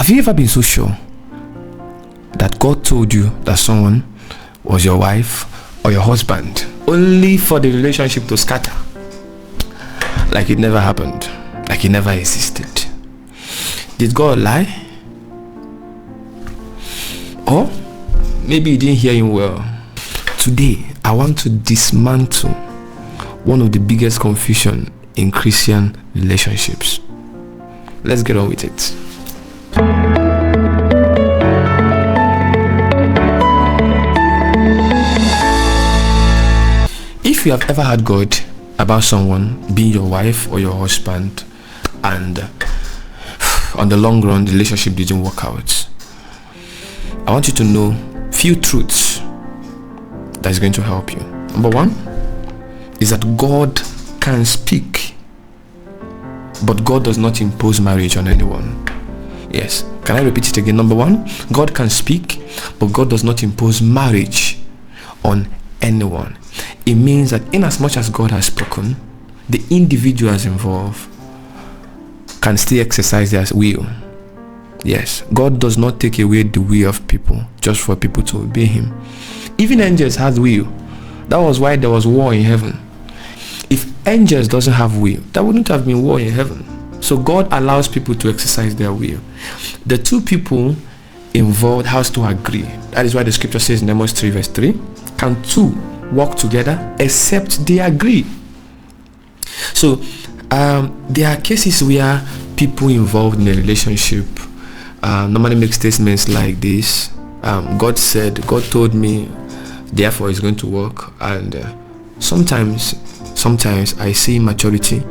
Have you ever been so sure that God told you that someone was your wife or your husband, only for the relationship to scatter? Like it never happened, like it never existed. Did God lie? Or maybe you didn't hear him well. Today, I want to dismantle one of the biggest confusion in Christian relationships. Let's get on with it. If you have ever had God about someone being your wife or your husband, and on the long run the relationship didn't work out, I want you to know few truths that is going to help you. Number one is that God can speak, but God does not impose marriage on anyone. Yes, can I repeat it again? Number one, God can speak, but God does not impose marriage on anyone. It means that in as much as God has spoken, the individuals involved can still exercise their will. Yes, God does not take away the will of people just for people to obey him. Even angels had will. That was why there was war in heaven. If angels doesn't have will, there wouldn't have been war in heaven. So God allows people to exercise their will. The two people involved has to agree. That is why the scripture says in Amos 3 verse 3, can two work together except they agree? So there are cases where people involved in a relationship normally make statements like this. God said, God told me, therefore it's going to work. And sometimes I see maturity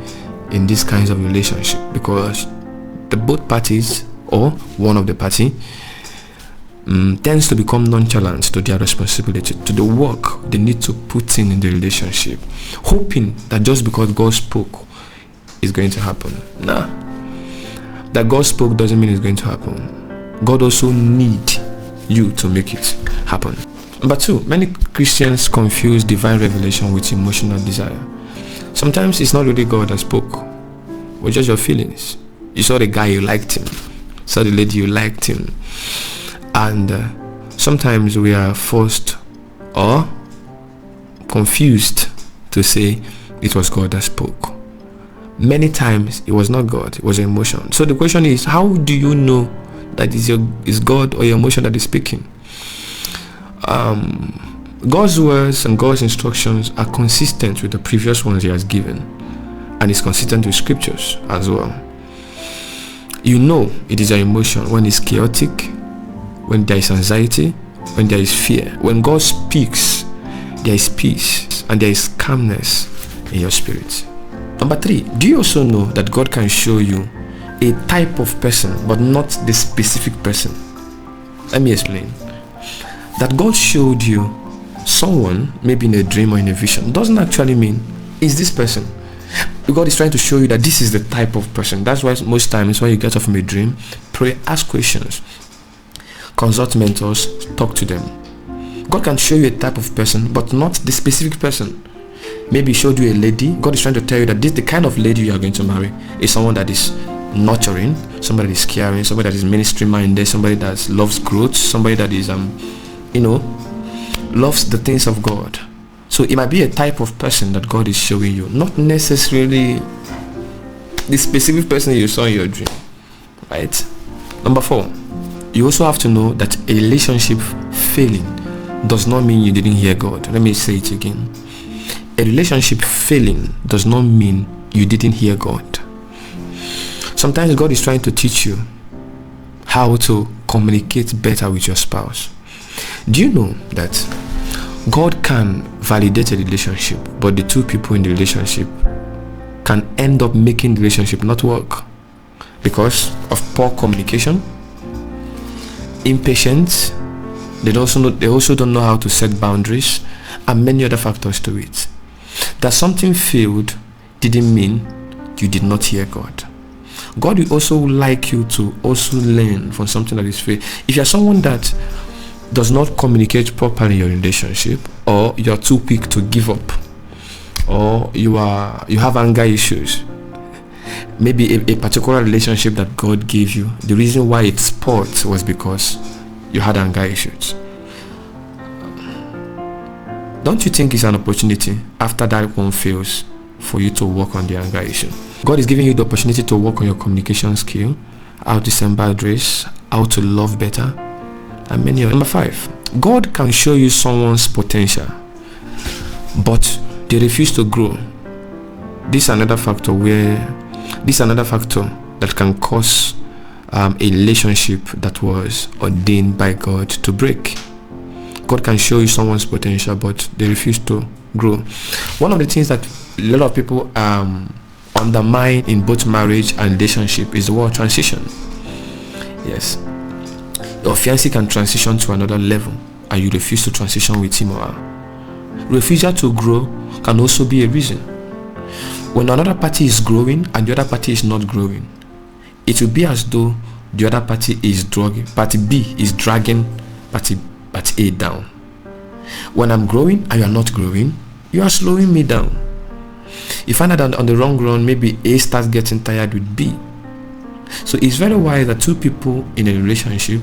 in these kinds of relationship, because the both parties or one of the party tends to become nonchalant to their responsibility, to the work they need to put in the relationship, hoping that just because God spoke it's going to happen. Nah, that God spoke doesn't mean it's going to happen. God also need you to make it happen. Number two, many Christians confuse divine revelation with emotional desire. Sometimes it's not really God that spoke, but just your feelings. You saw the guy, you liked him, saw the lady, you liked him. And sometimes we are forced or confused to say it was God that spoke. Many times it was not God, it was your emotion. So the question is, how do you know that is God or your emotion that is speaking? God's words and God's instructions are consistent with the previous ones he has given, and is consistent with scriptures as well. You know it is your emotion when it's chaotic, when there is anxiety, when there is fear. When God speaks, there is peace and there is calmness in your spirit. Number three, do you also know that God can show you a type of person but not the specific person? Let me explain. That God showed you someone, maybe in a dream or in a vision, doesn't actually mean it's this person. God is trying to show you that this is the type of person. That's why most times when you get up from a dream, pray, ask questions, consult mentors, talk to them. God can show you a type of person but not the specific person. Maybe he showed you a lady. God is trying to tell you that this, the kind of lady you are going to marry, is someone that is nurturing, somebody that is caring, somebody that is ministry minded, somebody that loves growth, somebody that is loves the things of God. So it might be a type of person that God is showing you, not necessarily the specific person you saw in your dream, right? Number four, you also have to know that a relationship failing does not mean you didn't hear God. Let me say it again. A relationship failing does not mean you didn't hear God. Sometimes God is trying to teach you how to communicate better with your spouse. Do you know that God can validate a relationship, but the two people in the relationship can end up making the relationship not work because of poor communication, impatience, they also don't know how to set boundaries, and many other factors to it. That something failed didn't mean you did not hear God. God will also like you to also learn from something that is failed. If you're someone that does not communicate properly in your relationship, or you're too quick to give up, or you have anger issues, maybe a particular relationship that God gave you, the reason why it spoiled was because you had anger issues. Don't you think it's an opportunity after that one fails for you to work on the anger issue? God is giving you the opportunity to work on your communication skill, how to send boundaries, how to love better, and many others. Number 5, God can show you someone's potential, but they refuse to grow. This is another factor that can cause a relationship that was ordained by God to break. God can show you someone's potential, but they refuse to grow. One of the things that a lot of people undermine in both marriage and relationship is the word transition. Yes, your fiancé can transition to another level and you refuse to transition with him or her. Refusal to grow can also be a reason. When another party is growing and the other party is not growing, it will be as though the other party B is dragging party A down. When I'm growing and you are not growing, you are slowing me down. You find that on the long run, maybe A starts getting tired with B. So it's very wise that two people in a relationship,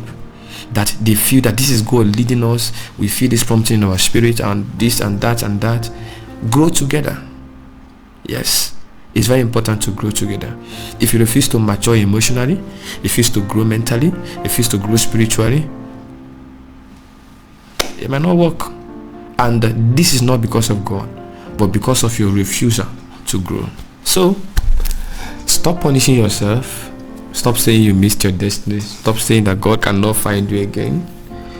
that they feel that this is God leading us, we feel this prompting in our spirit, and this and that, grow together. Yes, it's very important to grow together. If you refuse to mature emotionally, refuse to grow mentally, refuse to grow spiritually, it might not work. And this is not because of God, but because of your refusal to grow. So stop punishing yourself. Stop saying you missed your destiny. Stop saying that God cannot find you again.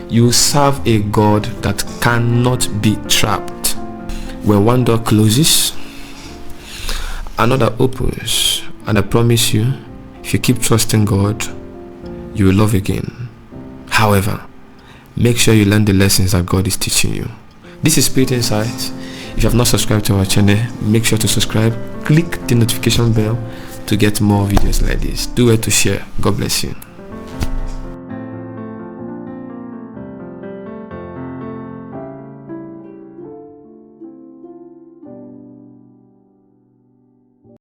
You serve a God that cannot be trapped. When one door closes, another opens. And I promise you, if you keep trusting God, you will love again. However, make sure you learn the lessons that God is teaching you. This is Spirit Insights. If you have not subscribed to our channel, make sure to subscribe. Click the notification bell to get more videos like this. Do it to share. God bless you.